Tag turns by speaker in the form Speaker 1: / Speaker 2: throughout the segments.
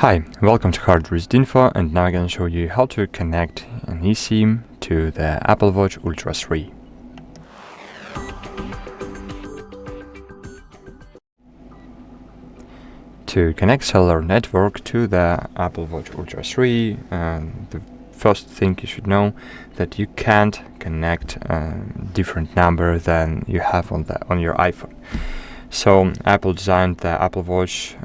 Speaker 1: Hi, welcome to HardReset.Info, and now I'm going to show you how to connect an eSIM to the Apple Watch Ultra 3. To connect cellular network to the Apple Watch Ultra 3, the first thing you should know that you can't connect a different number than you have on your iPhone. So Apple designed the Apple Watch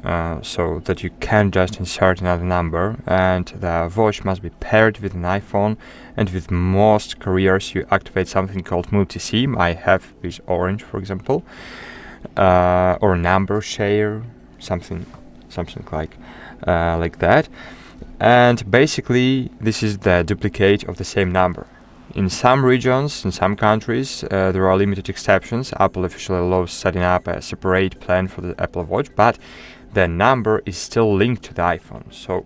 Speaker 1: so that you can just insert another number, and the watch must be paired with an iPhone, and with most carriers you activate something called multi-SIM. I have with Orange, for example, or number share, something like that. And basically this is the duplicate of the same number. In some regions, in some countries, there are limited exceptions. Apple officially allows setting up a separate plan for the Apple Watch, but the number is still linked to the iPhone. So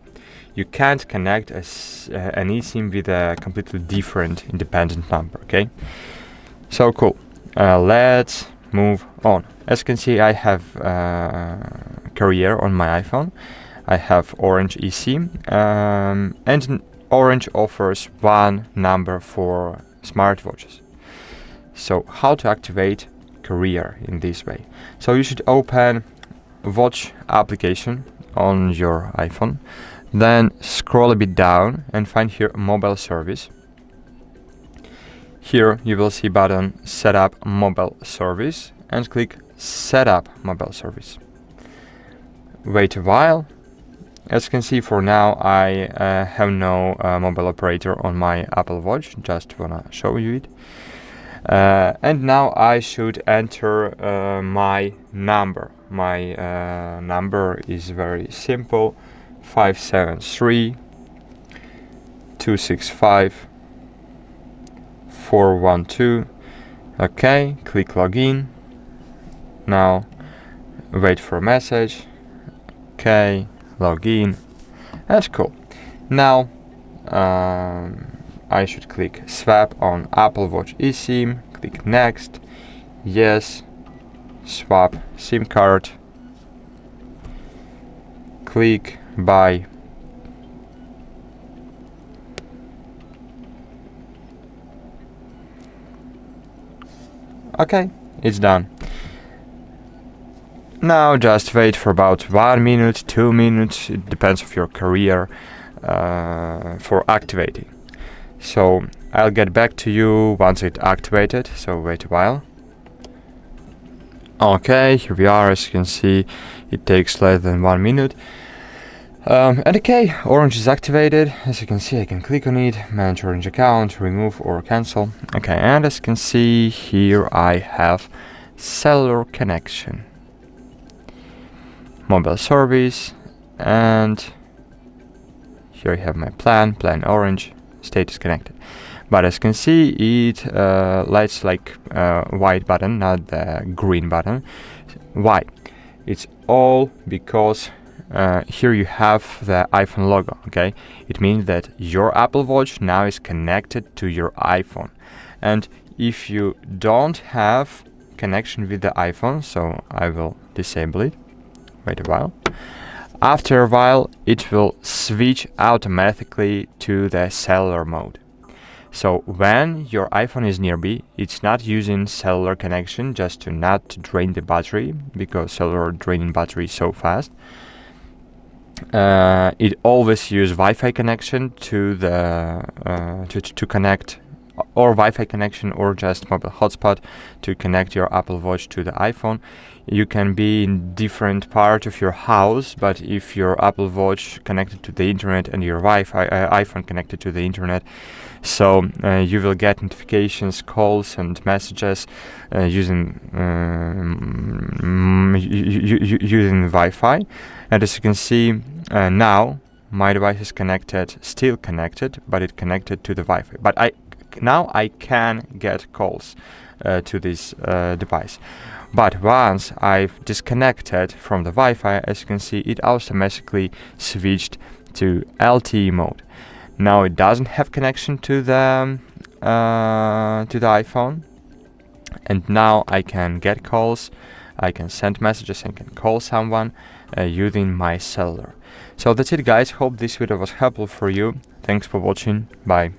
Speaker 1: you can't connect an eSIM with a completely different independent number, okay? So cool. Let's move on. As you can see, I have Carrier on my iPhone. I have Orange eSIM, and Orange offers one number for smartwatches. So how to activate Carrier in this way? So you should open Watch application on your iPhone, then scroll a bit down and find here Mobile Service. Here you will see button Set up Mobile Service and click Set up Mobile Service. Wait a while. As you can see, for now I have no mobile operator on my Apple Watch, just wanna show you it. And now I should enter my number. My number is very simple: 573-265-412. Okay, click login. Now wait for a message. Okay, login. That's cool. Now I should click swap on Apple Watch eSIM, click next, yes, swap SIM card, click buy. Okay, it's done. Now just wait for about 1 minute, 2 minutes, it depends on your carrier, for activating. So I'll get back to you once it's activated, so wait a while. Okay, here we are. As you can see, it takes less than 1 minute. And okay, Orange is activated. As you can see, I can click on it, manage Orange account, remove or cancel. Okay, and as you can see here, I have cellular connection, mobile service, and here I have my plan Orange, status connected. But as you can see, it lights like white button, not the green button. Why? It's all because here you have the iPhone logo, okay? It means that your Apple Watch now is connected to your iPhone. And if you don't have connection with the iPhone, so I will disable it. Wait a while. After a while, it will switch automatically to the cellular mode. So when your iPhone is nearby, it's not using cellular connection just to not drain the battery, because cellular draining battery so fast. It always use Wi-Fi connection to the to connect, or Wi-Fi connection, or just mobile hotspot to connect your Apple Watch to the iPhone. You can be in different part of your house, but if your Apple Watch connected to the internet and your Wi-Fi iPhone connected to the internet, so you will get notifications, calls, and messages using using Wi-Fi. And as you can see, now my device is still connected, but it connected to the Wi-Fi. But now I can get calls to this device. But once I've disconnected from the Wi-Fi, as you can see, it automatically switched to LTE mode. Now it doesn't have connection to the iPhone, and now I can get calls, I can send messages, I can call someone, using my cellular. So that's it, guys. Hope this video was helpful for you. Thanks for watching. Bye.